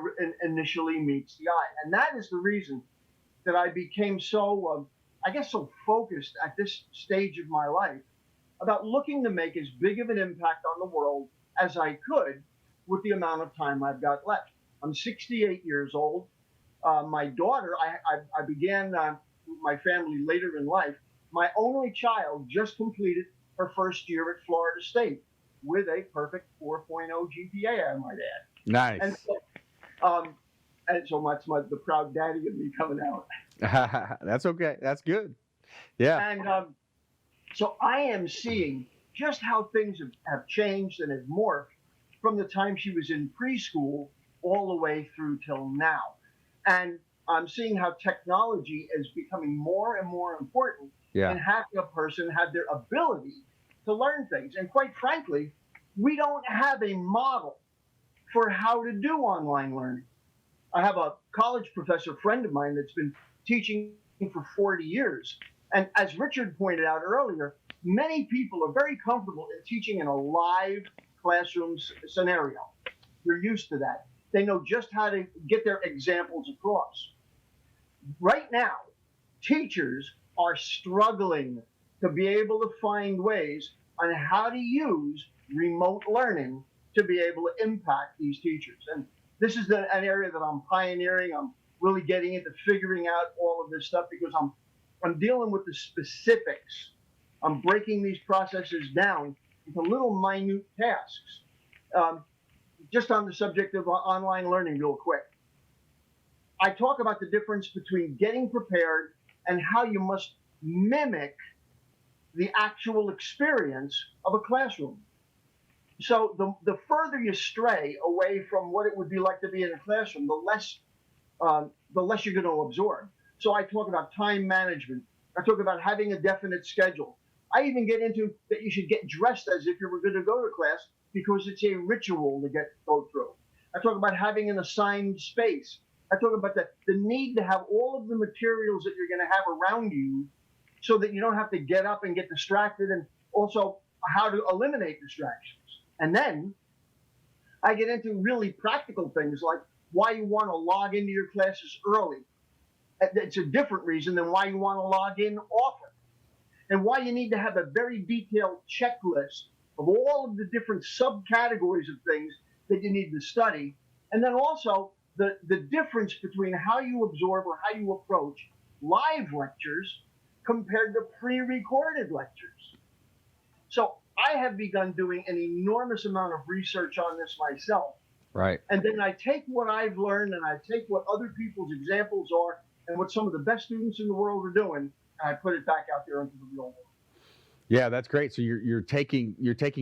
initially meets the eye. And that is the reason that I became so, so focused at this stage of my life about looking to make as big of an impact on the world as I could with the amount of time I've got left. I'm 68 years old. My daughter, I began my family later in life. My only child just completed her first year at Florida State with a perfect 4.0 GPA, I might add. Nice. And so that's the proud daddy of me coming out. That's okay. That's good. Yeah. And so I am seeing just how things have changed and have morphed from the time she was in preschool all the way through till now. And I'm seeing how technology is becoming more and more important in having a person have their ability to learn things. And quite frankly, we don't have a model for how to do online learning. I have a college professor friend of mine that's been teaching for 40 years. And as Richard pointed out earlier, many people are very comfortable in teaching in a live classroom scenario. They're used to that. They know just how to get their examples across. Right now, teachers are struggling to be able to find ways on how to use remote learning to be able to impact these teachers. And this is an area that I'm pioneering. I'm really getting into figuring out all of this stuff because I'm dealing with the specifics. I'm breaking these processes down into little minute tasks. Just on the subject of online learning real quick. I talk about the difference between getting prepared and how you must mimic the actual experience of a classroom. So the further you stray away from what it would be like to be in a classroom, the less you're going to absorb. So I talk about time management. I talk about having a definite schedule. I even get into that you should get dressed as if you were going to go to class because it's a ritual to go through. I talk about having an assigned space. I talk about the need to have all of the materials that you're going to have around you so that you don't have to get up and get distracted, and also how to eliminate distractions. And then I get into really practical things like why you want to log into your classes early. It's a different reason than why you want to log in often, and why you need to have a very detailed checklist of all of the different subcategories of things that you need to study. And then also the difference between how you absorb or how you approach live lectures compared to pre-recorded lectures. So I have begun doing an enormous amount of research on this myself. Right. And then I take what I've learned and I take what other people's examples are and what some of the best students in the world are doing, and I put it back out there into the real world. Yeah, that's great. So you're taking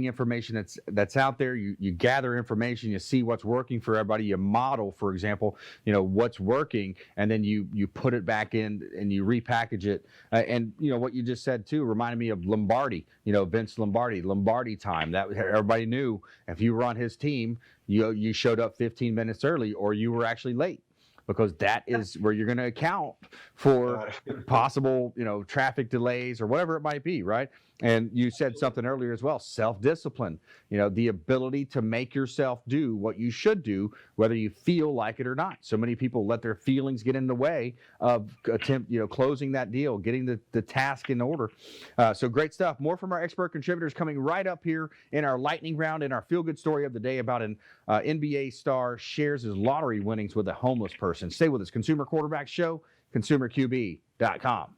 information that's out there. You gather information. You see what's working for everybody. You model, for example, what's working, and then you put it back in and you repackage it. And what you just said too reminded me of Lombardi. Vince Lombardi time. That everybody knew if you were on his team, you showed up 15 minutes early or you were actually late. Because that is where you're going to account for possible, traffic delays or whatever it might be, right? And you said something earlier as well, self-discipline, the ability to make yourself do what you should do, whether you feel like it or not. So many people let their feelings get in the way of closing that deal, getting the task in order. So great stuff. More from our expert contributors coming right up here in our lightning round and our feel-good story of the day about an NBA star shares his lottery winnings with a homeless person. Stay with us. Consumer Quarterback Show, consumerqb.com.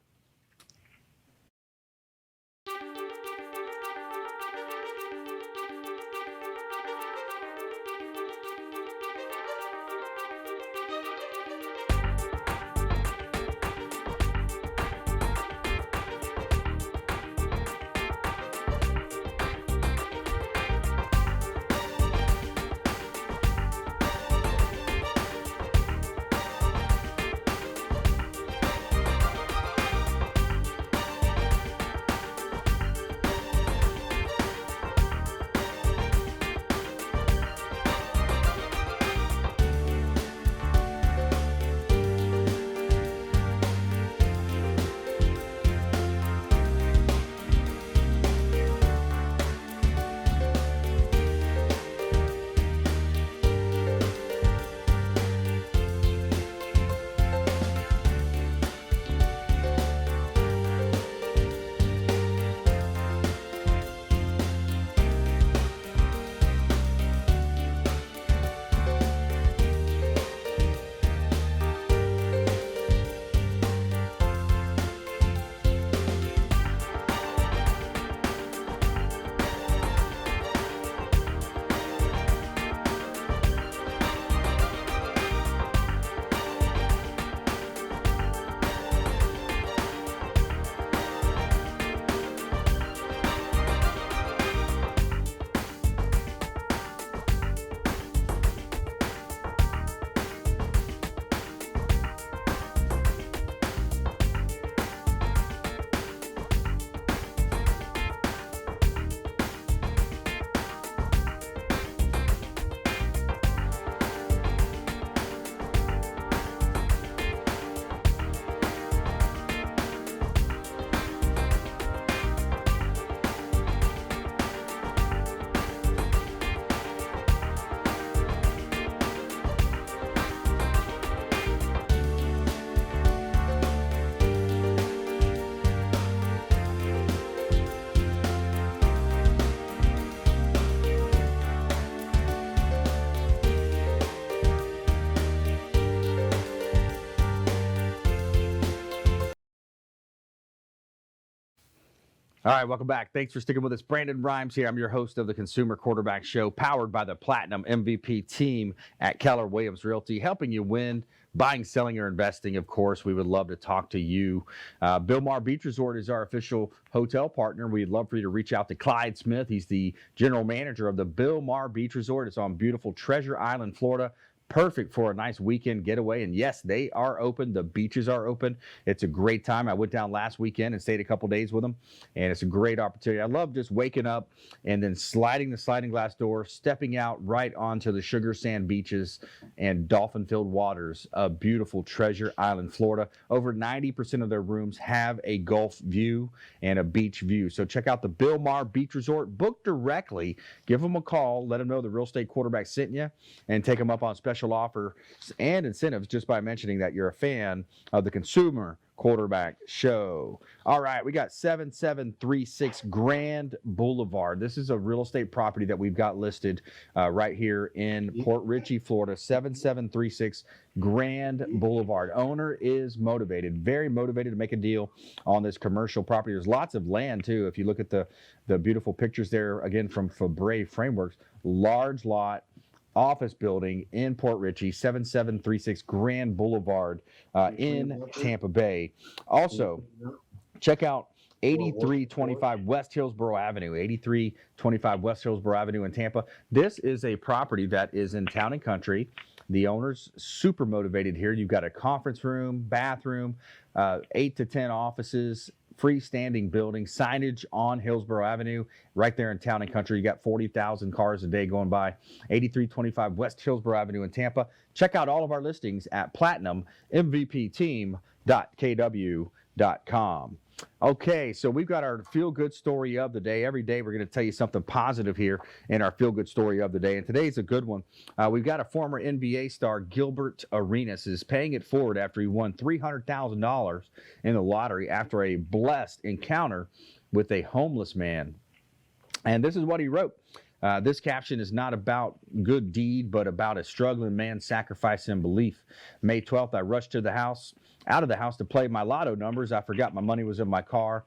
All right, welcome back. Thanks for sticking with us. Brandon Rhymes here. I'm your host of the Consumer Quarterback Show, powered by the Platinum MVP team at Keller Williams Realty, helping you win buying, selling, or investing, of course, we would love to talk to you. Bilmar Beach Resort is our official hotel partner. We'd love for you to reach out to Clyde Smith. He's the general manager of the Bilmar Beach Resort. It's on beautiful Treasure Island, Florida. Perfect for a nice weekend getaway. And yes, they are open. The beaches are open. It's a great time. I went down last weekend and stayed a couple days with them, and it's a great opportunity. I love just waking up and then sliding the sliding glass door, stepping out right onto the sugar sand beaches and dolphin-filled waters of beautiful Treasure Island, Florida. Over 90% of their rooms have a Gulf view and a beach view. So check out the Bilmar Beach Resort. Book directly. Give them a call. Let them know the Real Estate Quarterback sent you, and take them up on special offers and incentives just by mentioning that you're a fan of the Consumer Quarterback Show. All right, we got 7736 Grand Boulevard. This is a real estate property that we've got listed right here in Port Richey, Florida. 7736 Grand Boulevard. Owner is motivated, very motivated to make a deal on this commercial property. There's lots of land too. If you look at the beautiful pictures there, again from Fabre Frameworks, large lot, office building in Port Richey, 7736 Grand Boulevard in Tampa Bay. Also, check out 8325 West Hillsborough Avenue, 8325 West Hillsborough Avenue in Tampa. This is a property that is in Town and Country. The owner's super motivated here. You've got a conference room, bathroom, 8 to 10 offices, freestanding building, signage on Hillsborough Avenue, right there in Town and Country. You got 40,000 cars a day going by. 8325 West Hillsborough Avenue in Tampa. Check out all of our listings at platinummvpteam.kw.com. Okay, so we've got our feel-good story of the day. Every day we're going to tell you something positive here in our feel-good story of the day, and today's a good one. We've got a former NBA star, Gilbert Arenas, is paying it forward after he won $300,000 in the lottery after a blessed encounter with a homeless man. And this is what he wrote. This caption is not about good deed, but about a struggling man's sacrifice and belief. May 12th, I rushed out of the house to play my lotto numbers. I forgot my money was in my car.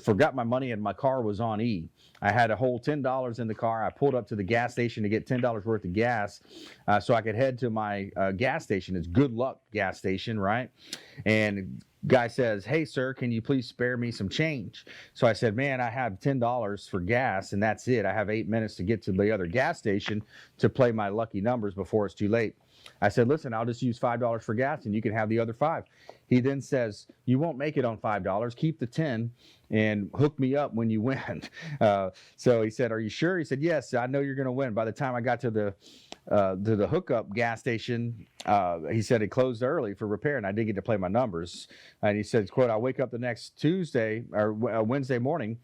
Forgot my money and my car was on E. I had a whole $10 in the car. I pulled up to the gas station to get $10 worth of gas so I could head to my gas station. It's Good Luck gas station, right? And guy says, "Hey, sir, can you please spare me some change?" So I said, "Man, I have $10 for gas, and that's it. I have 8 minutes to get to the other gas station to play my lucky numbers before it's too late." I said, "Listen, I'll just use $5 for gas, and you can have the other 5. He then says, "You won't make it on $5. Keep the 10 and hook me up when you win." So he said, "Are you sure?" He said, "Yes, I know you're going to win." By the time I got to the hookup gas station, he said it closed early for repair, and I didn't get to play my numbers. And he said, quote, "I'll wake up the next Tuesday or Wednesday morning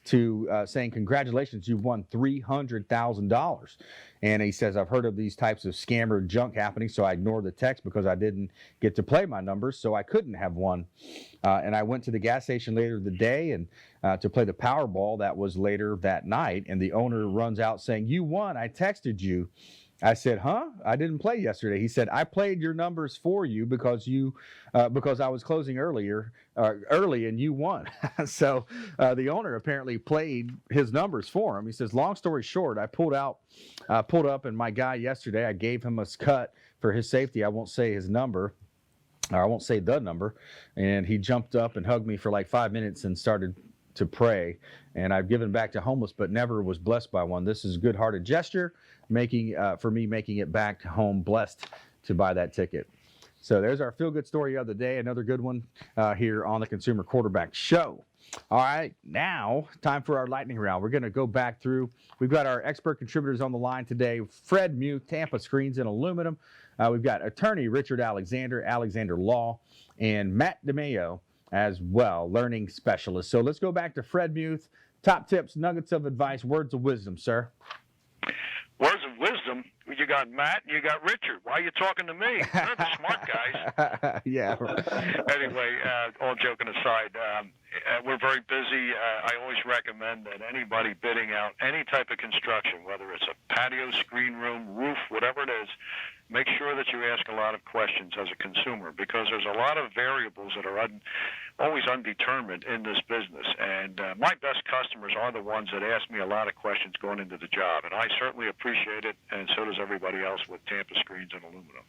to saying, 'Congratulations, you've won $300,000. And he says, "I've heard of these types of scammer junk happening, so I ignored the text because I didn't get to play my numbers, so I couldn't have won." And I went to the gas station later the day and to play the Powerball. That was later that night, and the owner runs out saying, "You won. I texted you." I said, "Huh? I didn't play yesterday." He said, "I played your numbers for you because I was closing early and you won." So the owner apparently played his numbers for him. He says, "Long story short, I pulled up, and my guy yesterday, I gave him a cut for his safety. I won't say his number, or I won't say the number, and he jumped up and hugged me for like 5 minutes and started to pray. And I've given back to homeless, but never was blessed by one. This is a good-hearted gesture, making it back home, blessed to buy that ticket." So there's our feel-good story of the day. Another good one here on the Consumer Quarterback Show. All right, now time for our lightning round. We're going to go back through. We've got our expert contributors on the line today. Fred Muth, Tampa Screens and Aluminum. We've got attorney Richard Alexander Law, and Matt DiMaio as well, learning specialist. So let's go back to Fred Muth. Top tips, nuggets of advice, words of wisdom, sir. Words of wisdom? You got Matt and you got Richard. Why are you talking to me? They're the smart guys. Yeah. Anyway, all joking aside, we're very busy. I always recommend that anybody bidding out any type of construction, whether it's a patio, screen room, roof, whatever it is, make sure that you ask a lot of questions as a consumer, because there's a lot of variables that are always undetermined in this business. And my best customers are the ones that ask me a lot of questions going into the job, and I certainly appreciate it, and so does everybody else with Tampa Screens and Aluminum.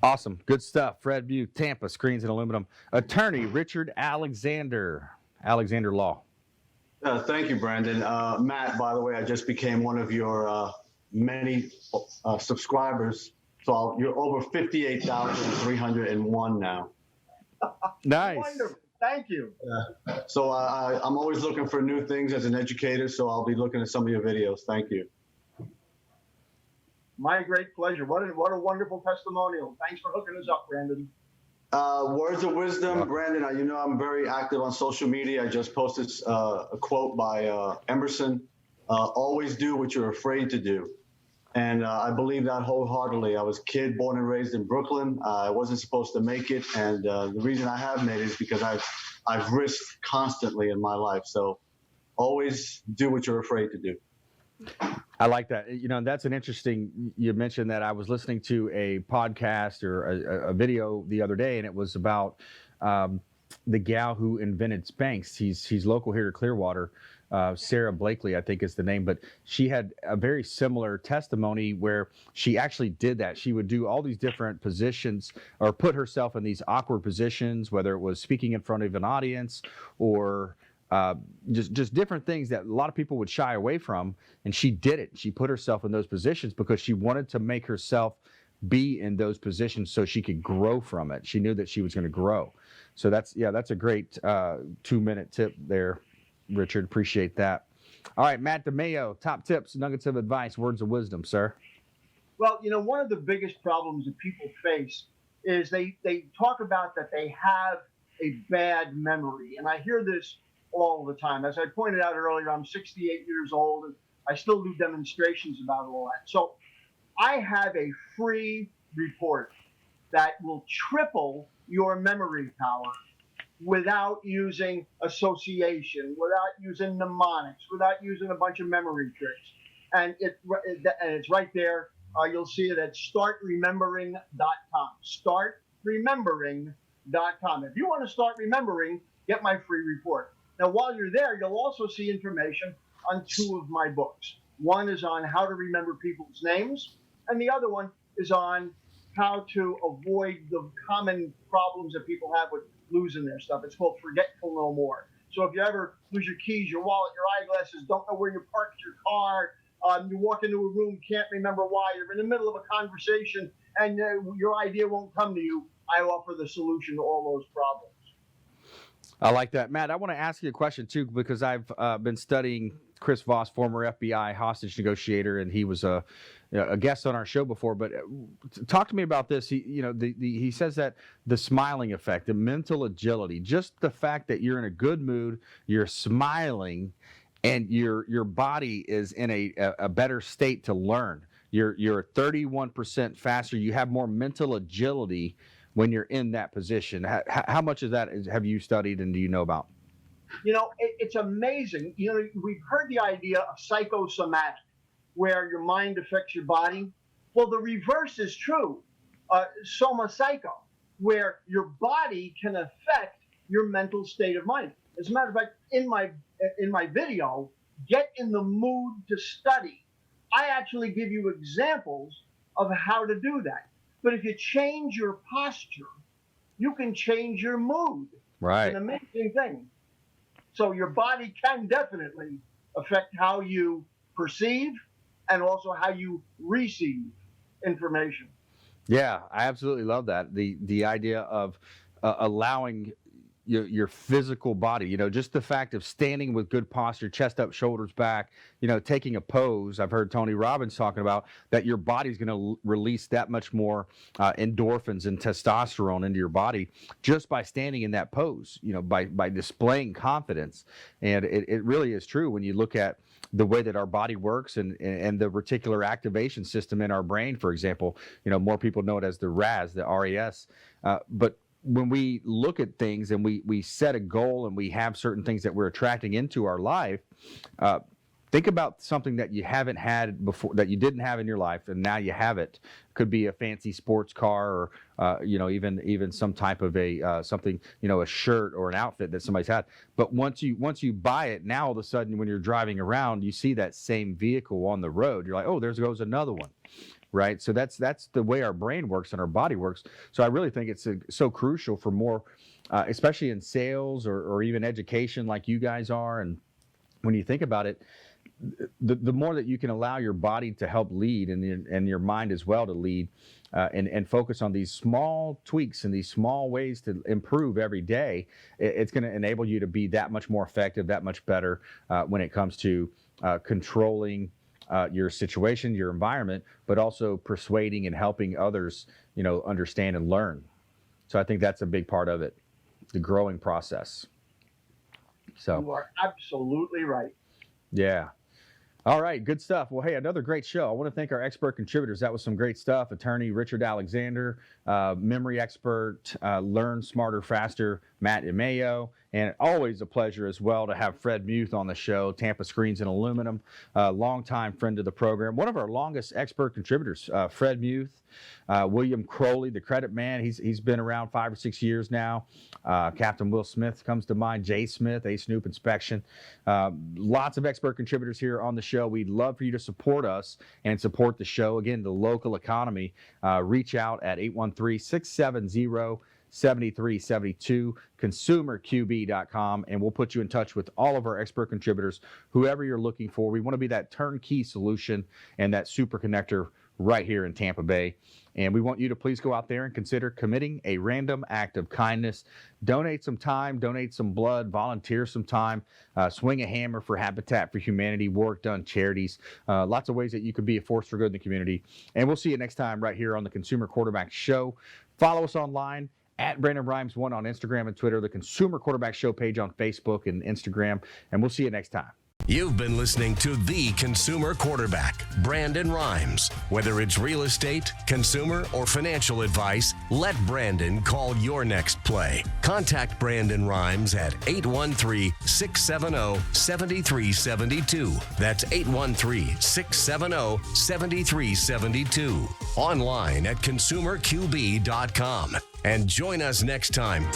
Awesome. Good stuff. Fred Muth, Tampa, Screens and Aluminum. Attorney Richard Alexander, Alexander Law. Thank you, Brandon. Matt, by the way, I just became one of your many subscribers. So you're over 58,301 now. Nice. Wonderful. Thank you. So I'm always looking for new things as an educator, so I'll be looking at some of your videos. Thank you. My great pleasure. What a wonderful testimonial. Thanks for hooking us up, Brandon. Words of wisdom, Brandon. You know I'm very active on social media. I just posted a quote by Emerson. Always do what you're afraid to do. And I believe that wholeheartedly. I was a kid born and raised in Brooklyn. I wasn't supposed to make it. And the reason I have made it is because I've risked constantly in my life. So always do what you're afraid to do. I like that. You know, that's an interesting, you mentioned that. I was listening to a podcast or a video the other day, and it was about the gal who invented Spanx. She's local here to Clearwater. Sarah Blakely, I think is the name, but she had a very similar testimony where she actually did that. She would do all these different positions or put herself in these awkward positions, whether it was speaking in front of an audience or just different things that a lot of people would shy away from. And she did it. She put herself in those positions because she wanted to make herself be in those positions so she could grow from it. She knew that she was going to grow. So that's a great 2-minute tip there, Richard. Appreciate that. All right, Matt DiMaio, top tips, nuggets of advice, words of wisdom, sir. Well, you know, one of the biggest problems that people face is they talk about that they have a bad memory. And I hear this all the time. As I pointed out earlier, I'm 68 years old and I still do demonstrations about all that. So I have a free report that will triple your memory power without using association, without using mnemonics, without using a bunch of memory tricks. And it's right there. You'll see it at startremembering.com. Startremembering.com. If you want to start remembering, get my free report. Now, while you're there, you'll also see information on 2 of my books. One is on how to remember people's names, and the other one is on how to avoid the common problems that people have with losing their stuff. It's called Forgetful No More. So if you ever lose your keys, your wallet, your eyeglasses, don't know where you parked your car, you walk into a room, can't remember why, you're in the middle of a conversation, and your idea won't come to you, I offer the solution to all those problems. I like that. Matt, I want to ask you a question, too, because I've been studying Chris Voss, former FBI hostage negotiator, and he was a guest on our show before. But talk to me about this. He says that the smiling effect, the mental agility, just the fact that you're in a good mood, you're smiling, and your body is in a better state to learn. You're 31% faster. You have more mental agility when you're in that position. How much of that have you studied and do you know about? You know, it's amazing. You know, we've heard the idea of psychosomatic, where your mind affects your body. Well, the reverse is true. Soma-psycho, where your body can affect your mental state of mind. As a matter of fact, in my video, Get in the Mood to Study, I actually give you examples of how to do that. But if you change your posture, you can change your mood. Right. It's an amazing thing. So your body can definitely affect how you perceive and also how you receive information. Yeah, I absolutely love that. The idea of allowing your physical body, just the fact of standing with good posture, chest up, shoulders back, taking a pose. I've heard Tony Robbins talking about that your body's going to release that much more endorphins and testosterone into your body just by standing in that pose, by displaying confidence. And it really is true when you look at the way that our body works and the reticular activation system in our brain, for example. More people know it as the RAS, the RAS. But when we look at things and we set a goal and we have certain things that we're attracting into our life, think about something that you haven't had before, that you didn't have in your life, and now you have it. Could be a fancy sports car, or even some type of a something, a shirt or an outfit that somebody's had. But once you buy it, now all of a sudden when you're driving around, you see that same vehicle on the road. You're like, oh, there goes another one. right? So that's the way our brain works and our body works. So I really think it's so crucial for more, especially in sales or even education like you guys are. And when you think about it, the more that you can allow your body to help lead and your mind as well to lead, and focus on these small tweaks and these small ways to improve every day, it's going to enable you to be that much more effective, that much better when it comes to controlling your situation, your environment, but also persuading and helping others, understand and learn. So I think that's a big part of it, the growing process. So you are absolutely right. Yeah. All right, good stuff. Well, hey, another great show. I want to thank our expert contributors. That was some great stuff. Attorney Richard Alexander, memory expert, Learn Smarter Faster, Matt DiMaio, and always a pleasure as well to have Fred Muth on the show, Tampa Screens and Aluminum, longtime friend of the program. One of our longest expert contributors, Fred Muth. William Crowley, the credit man, he's been around 5 or 6 years now. Captain Will Smith comes to mind, Jay Smith, A Snoop Inspection. Lots of expert contributors here on the show. We'd love for you to support us and support the show. Again, the local economy. Reach out at 813-670-7372, consumerqb.com, and we'll put you in touch with all of our expert contributors, whoever you're looking for. We want to be that turnkey solution and that super connector right here in Tampa Bay. And we want you to please go out there and consider committing a random act of kindness. Donate some time, donate some blood, volunteer some time, swing a hammer for Habitat for Humanity, Work Done charities. Lots of ways that you can be a force for good in the community. And we'll see you next time right here on the Consumer Quarterback Show. Follow us online at Brandon Rhymes1 on Instagram and Twitter, the Consumer Quarterback Show page on Facebook and Instagram. And we'll see you next time. You've been listening to The Consumer Quarterback, Brandon Rhymes. Whether it's real estate, consumer, or financial advice, let Brandon call your next play. Contact Brandon Rhymes at 813-670-7372. That's 813-670-7372. Online at consumerqb.com. And join us next time.